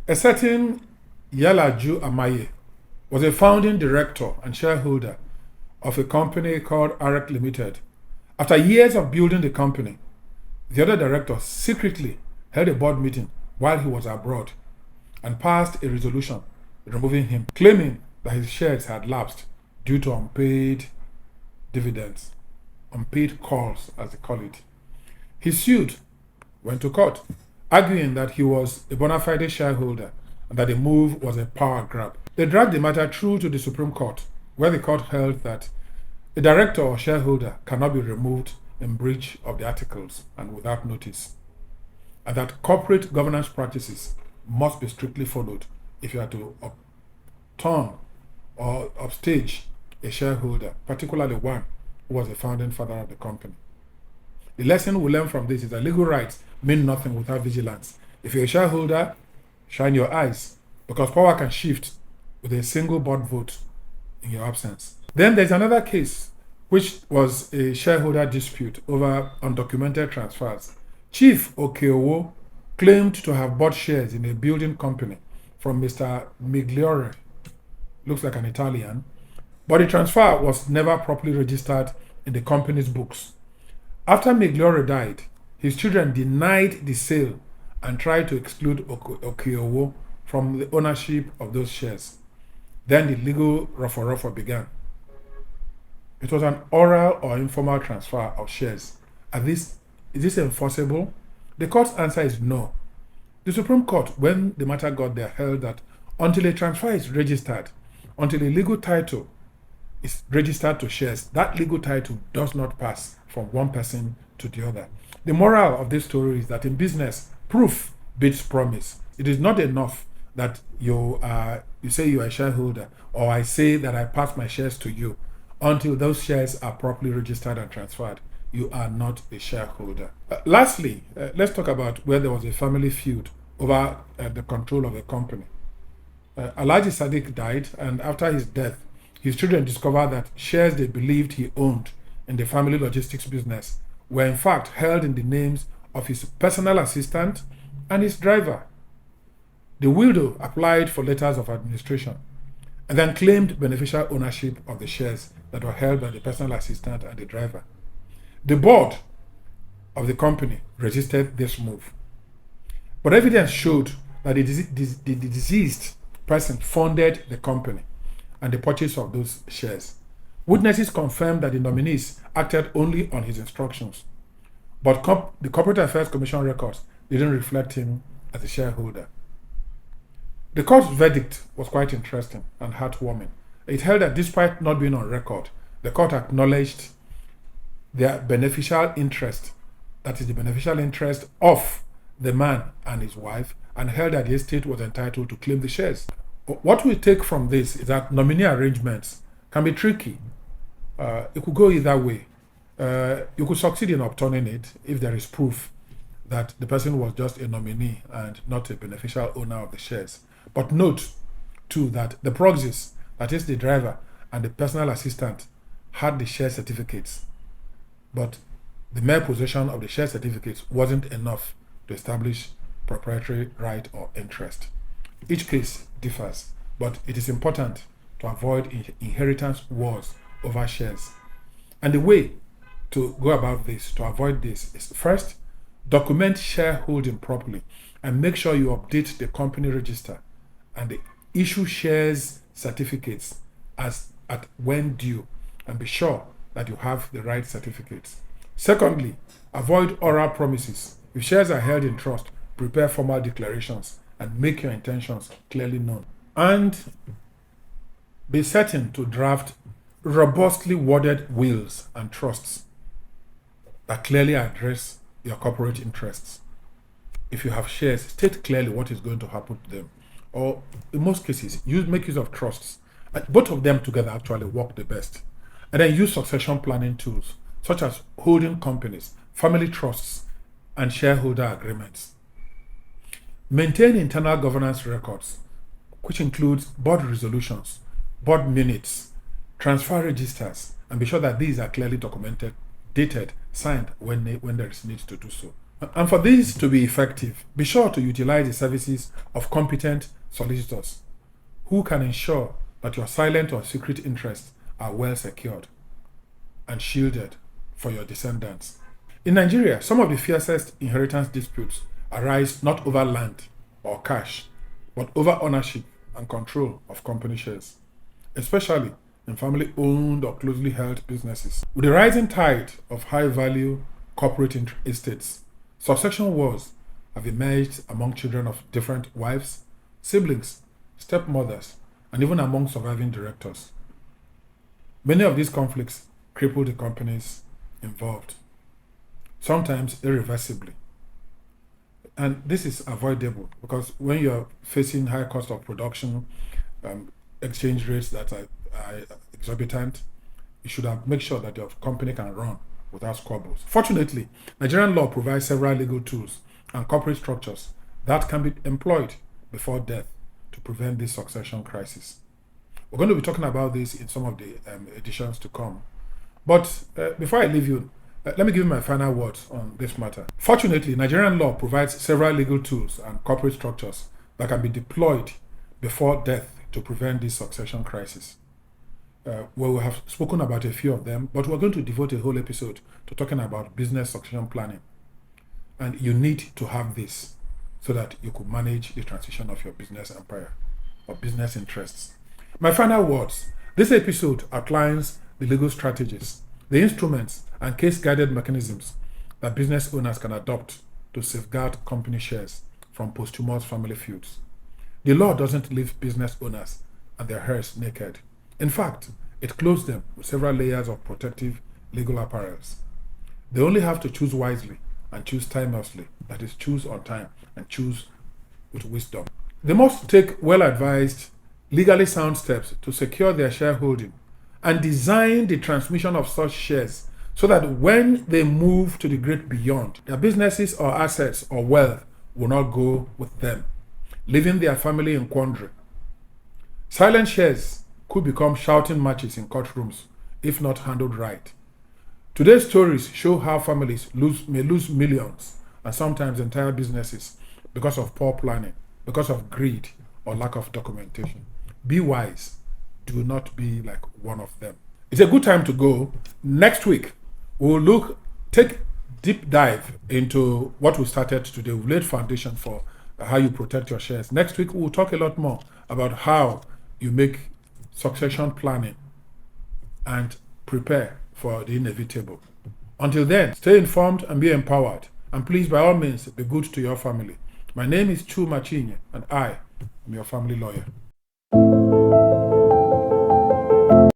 A certain Yalaju Amaye was a founding director and shareholder of a company called Arak Limited. After years of building the company, the other director secretly held a board meeting while he was abroad and passed a resolution removing him, claiming that his shares had lapsed due to unpaid dividends, unpaid calls, as they call it. He sued, went to court, arguing that he was a bona fide shareholder and that the move was a power grab. They dragged the matter through to the Supreme Court, where the court held that a director or shareholder cannot be removed in breach of the articles and without notice, and that corporate governance practices must be strictly followed if you are to upturn or upstage a shareholder, particularly one who was a founding father of the company. The lesson we learn from this is that legal rights mean nothing without vigilance. If you're a shareholder, shine your eyes, because power can shift with a single board vote in your absence. Then there's another case, which was a shareholder dispute over undocumented transfers. Chief Okeowo claimed to have bought shares in a building company from Mr. Migliore, looks like an Italian, but the transfer was never properly registered in the company's books. After Migliore died, his children denied the sale and tried to exclude Okeowo from the ownership of those shares. Then the legal ruffle began. It was an oral or informal transfer of shares. Is this enforceable? The court's answer is no. The Supreme Court, when the matter got there, held that until a transfer is registered, until a legal title is registered to shares, that legal title does not pass from one person to the other. The moral of this story is that in business, proof beats promise. It is not enough that you say you are a shareholder, or I say that I pass my shares to you. Until those shares are properly registered and transferred, you are not a shareholder. Lastly, let's talk about where there was a family feud over the control of a company. Alhaji Sadiq died, and after his death, his children discovered that shares they believed he owned in the family logistics business were in fact held in the names of his personal assistant and his driver. The widow applied for letters of administration and then claimed beneficial ownership of the shares that were held by the personal assistant and the driver. The board of the company resisted this move, but evidence showed that the deceased person funded the company and the purchase of those shares. Witnesses confirmed that the nominees acted only on his instructions, but the Corporate Affairs Commission records didn't reflect him as a shareholder. The court's verdict was quite interesting and heartwarming. It held that despite not being on record, the court acknowledged their beneficial interest, that is the beneficial interest of the man and his wife, and held that the estate was entitled to claim the shares. What we take from this is that nominee arrangements can be tricky. It could go either way. You could succeed in upturning it if there is proof that the person was just a nominee and not a beneficial owner of the shares. But note, too, that the proxies, that is the driver and the personal assistant, had the share certificates, but the mere possession of the share certificates wasn't enough to establish proprietary right or interest. Each case differs, but it is important to avoid inheritance wars over shares. And the way to go about this, to avoid this, is first, document shareholding properly and make sure you update the company register and issue shares certificates at when due, and be sure that you have the right certificates. Secondly, avoid oral promises. If shares are held in trust, prepare formal declarations and make your intentions clearly known. And be certain to draft robustly worded wills and trusts that clearly address your corporate interests. If you have shares, state clearly what is going to happen to them. Or in most cases, make use of trusts. And both of them together actually work the best. And then use succession planning tools, such as holding companies, family trusts, and shareholder agreements. Maintain internal governance records, which includes board resolutions, board minutes, transfer registers, and be sure that these are clearly documented, dated, signed when there is need to do so. And for this to be effective, be sure to utilize the services of competent solicitors who can ensure that your silent or secret interests are well secured and shielded for your descendants. In Nigeria, some of the fiercest inheritance disputes arise not over land or cash, but over ownership and control of company shares, especially in family owned or closely held businesses. With the rising tide of high value corporate estates, succession wars have emerged among children of different wives, siblings, stepmothers, and even among surviving directors. Many of these conflicts cripple the companies involved, sometimes irreversibly. And this is avoidable because when you're facing high cost of production, exchange rates that are exorbitant, you should have make sure that your company can run without squabbles. Fortunately, Nigerian law provides several legal tools and corporate structures that can be employed before death to prevent this succession crisis. We're going to be talking about this in some of the editions to come. But before I leave you, let me give you my final words on this matter. Fortunately, Nigerian law provides several legal tools and corporate structures that can be deployed before death to prevent this succession crisis. We have spoken about a few of them, but we're going to devote a whole episode to talking about business succession planning. And you need to have this so that you could manage the transition of your business empire or business interests. My final words. This episode outlines the legal strategies, the instruments, and case-guided mechanisms that business owners can adopt to safeguard company shares from posthumous family feuds. The law doesn't leave business owners and their heirs naked. In fact, it clothes them with several layers of protective legal apparels. They only have to choose wisely and choose timelessly, that is, choose on time and choose with wisdom. They must take well-advised, legally sound steps to secure their shareholding and design the transmission of such shares so that when they move to the great beyond, their businesses or assets or wealth will not go with them, leaving their family in quandary. Silent shares could become shouting matches in courtrooms if not handled right. Today's stories show how families may lose millions and sometimes entire businesses because of poor planning, because of greed or lack of documentation. Be wise. Do not be like one of them. It's a good time to go. Next week, we'll take deep dive into what we started today. We've laid foundation for how you protect your shares. Next week, we'll talk a lot more about how you make succession planning and prepare for the inevitable. Until then, stay informed and be empowered. And please, by all means, be good to your family. My name is Chu Machinye, and I am your family lawyer.